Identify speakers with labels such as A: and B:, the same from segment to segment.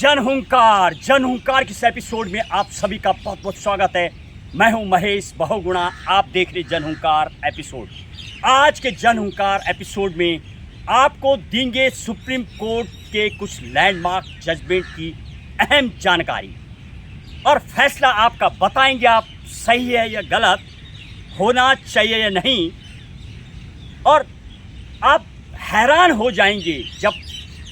A: जनहुंकार के इस एपिसोड में आप सभी का बहुत बहुत स्वागत है। मैं हूं महेश बहुगुणा, आप देख रहे जनहुंकार एपिसोड। आज के जनहुंकार एपिसोड में आपको देंगे सुप्रीम कोर्ट के कुछ लैंडमार्क जजमेंट की अहम जानकारी और फैसला आपका बताएंगे आप सही है या गलत, होना चाहिए या नहीं। और आप हैरान हो जाएंगे जब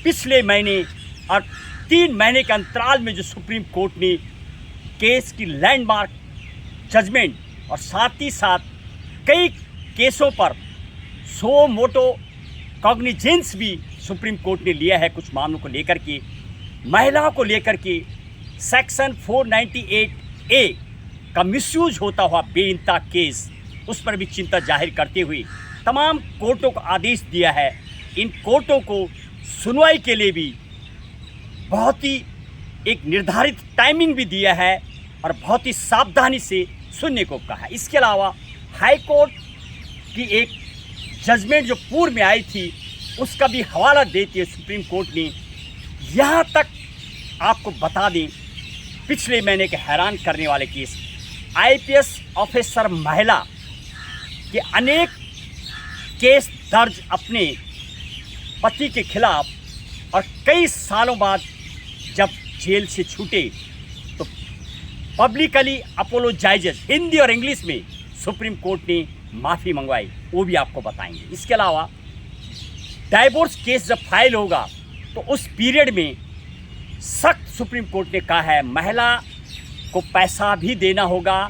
A: पिछले महीने और 3 महीने के अंतराल में जो सुप्रीम कोर्ट ने केस की लैंडमार्क जजमेंट और साथ ही साथ कई केसों पर सो मोटो कॉग्निजेंस भी सुप्रीम कोर्ट ने लिया है कुछ मामलों को लेकर के, महिलाओं को लेकर के सेक्शन 498A का मिसयूज होता हुआ बेइंता केस, उस पर भी चिंता जाहिर करते हुए तमाम कोर्टों को आदेश दिया है। इन कोर्टों को सुनवाई के लिए भी बहुत ही एक निर्धारित टाइमिंग भी दिया है और बहुत ही सावधानी से सुनने को कहा है। इसके अलावा हाई कोर्ट की एक जजमेंट जो पूर्व में आई थी उसका भी हवाला देते हुए सुप्रीम कोर्ट ने यहाँ तक आपको बता दें, पिछले महीने के हैरान करने वाले केस IPS ऑफिसर महिला के अनेक केस दर्ज अपने पति के खिलाफ और कई सालों बाद जब जेल से छूटे तो पब्लिकली अपोलोजाइजेस हिंदी और इंग्लिश में सुप्रीम कोर्ट ने माफ़ी मंगवाई, वो भी आपको बताएंगे। इसके अलावा डाइवोर्स केस जब फाइल होगा तो उस पीरियड में सख्त सुप्रीम कोर्ट ने कहा है महिला को पैसा भी देना होगा,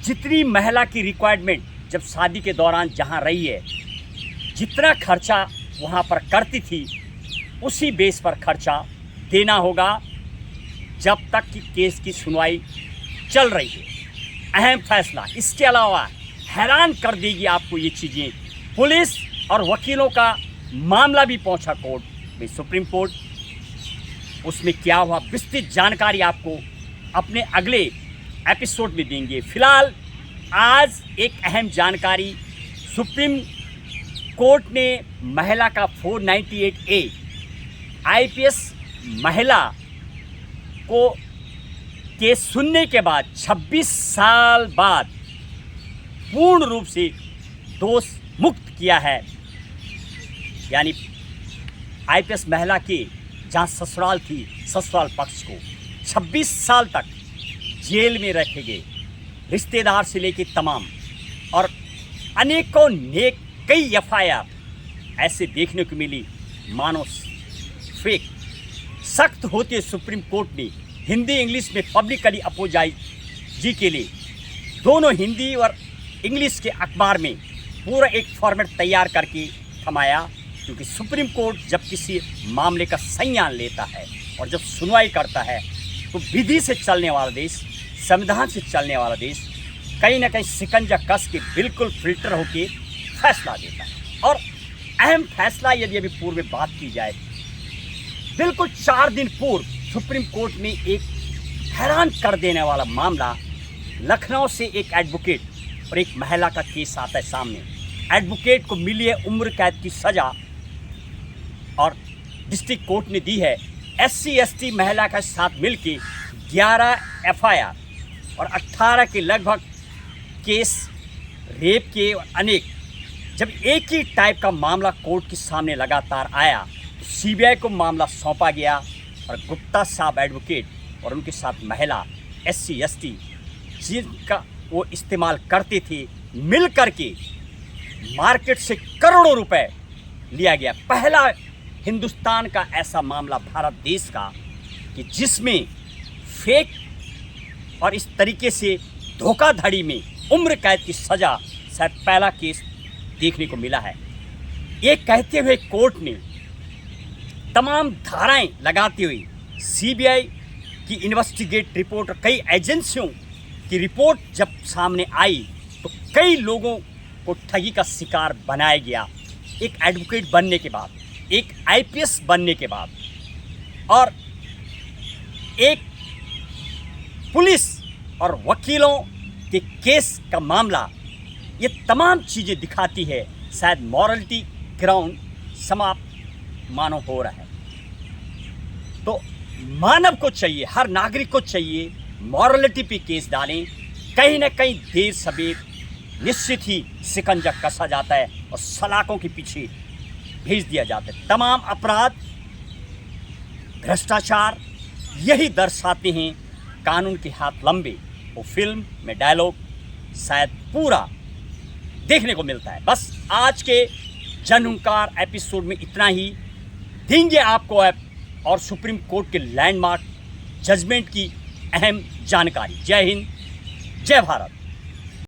A: जितनी महिला की रिक्वायरमेंट जब शादी के दौरान जहाँ रही है, जितना खर्चा वहाँ पर करती थी उसी बेस पर खर्चा देना होगा जब तक कि केस की सुनवाई चल रही है। अहम फैसला। इसके अलावा हैरान कर देगी आपको ये चीज़ें, पुलिस और वकीलों का मामला भी पहुंचा कोर्ट में, सुप्रीम कोर्ट, उसमें क्या हुआ विस्तृत जानकारी आपको अपने अगले एपिसोड में देंगे। फिलहाल आज एक अहम जानकारी, सुप्रीम कोर्ट ने महिला का 498A IPS महिला को केस सुनने के बाद 26 साल बाद पूर्ण रूप से दोष मुक्त किया है। यानी IPS महिला के जहाँ ससुराल थी, ससुराल पक्ष को 26 साल तक जेल में रखे गए, रिश्तेदार से लेकर तमाम, और अनेकों नेक कई FIR ऐसे देखने को मिली मानो फेक। सख्त होते सुप्रीम कोर्ट ने हिंदी इंग्लिश में पब्लिकली अपोजाइज जी के लिए दोनों हिंदी और इंग्लिश के अखबार में पूरा एक फॉर्मेट तैयार करके थमाया, क्योंकि सुप्रीम कोर्ट जब किसी मामले का संज्ञान लेता है और जब सुनवाई करता है तो विधि से चलने वाला देश, संविधान से चलने वाला देश कहीं ना कहीं शिकंजा कस के बिल्कुल फिल्टर होके फैसला देता है। और अहम फैसला यदि अभी पूर्व में बात की जाए, बिल्कुल 4 दिन पूर्व सुप्रीम कोर्ट ने एक हैरान कर देने वाला मामला, लखनऊ से एक एडवोकेट और एक महिला का केस आता है सामने। एडवोकेट को मिली है उम्र कैद की सज़ा और डिस्ट्रिक्ट कोर्ट ने दी है। SC/ST महिला के साथ मिलके 11 FIR और 18 के लगभग केस रेप के और अनेक। जब एक ही टाइप का मामला कोर्ट के सामने लगातार आया तो CBI को मामला सौंपा गया और गुप्ता साहब एडवोकेट और उनके साथ महिला SC/ST जिनका वो इस्तेमाल करते थे, मिल करके मार्केट से करोड़ों रुपए लिया गया। पहला हिंदुस्तान का ऐसा मामला भारत देश का कि जिसमें फेक और इस तरीके से धोखाधड़ी में उम्र कैद की सज़ा शायद पहला केस देखने को मिला है। ये कहते हुए कोर्ट ने तमाम धाराएं लगाते हुए CBI की इन्वेस्टिगेट रिपोर्ट और कई एजेंसियों की रिपोर्ट जब सामने आई तो कई लोगों को ठगी का शिकार बनाया गया। एक एडवोकेट बनने के बाद, एक IPS बनने के बाद और एक पुलिस और वकीलों के केस का मामला, ये तमाम चीज़ें दिखाती है शायद मॉरलिटी ग्राउंड समाप्त मानो हो रहा है। तो मानव को चाहिए, हर नागरिक को चाहिए मॉरलिटी पे केस डालें। कहीं ना कहीं देर सवेर निश्चित ही शिकंजा कसा जाता है और सलाखों के पीछे भेज दिया जाता है। तमाम अपराध, भ्रष्टाचार यही दर्शाते हैं कानून के हाथ लंबे। वो फिल्म में डायलॉग शायद पूरा देखने को मिलता है। बस आज के जनहुंकार एपिसोड में इतना ही। देंगे आपको और सुप्रीम कोर्ट के लैंडमार्क जजमेंट की अहम जानकारी। जय हिंद, जय भारत।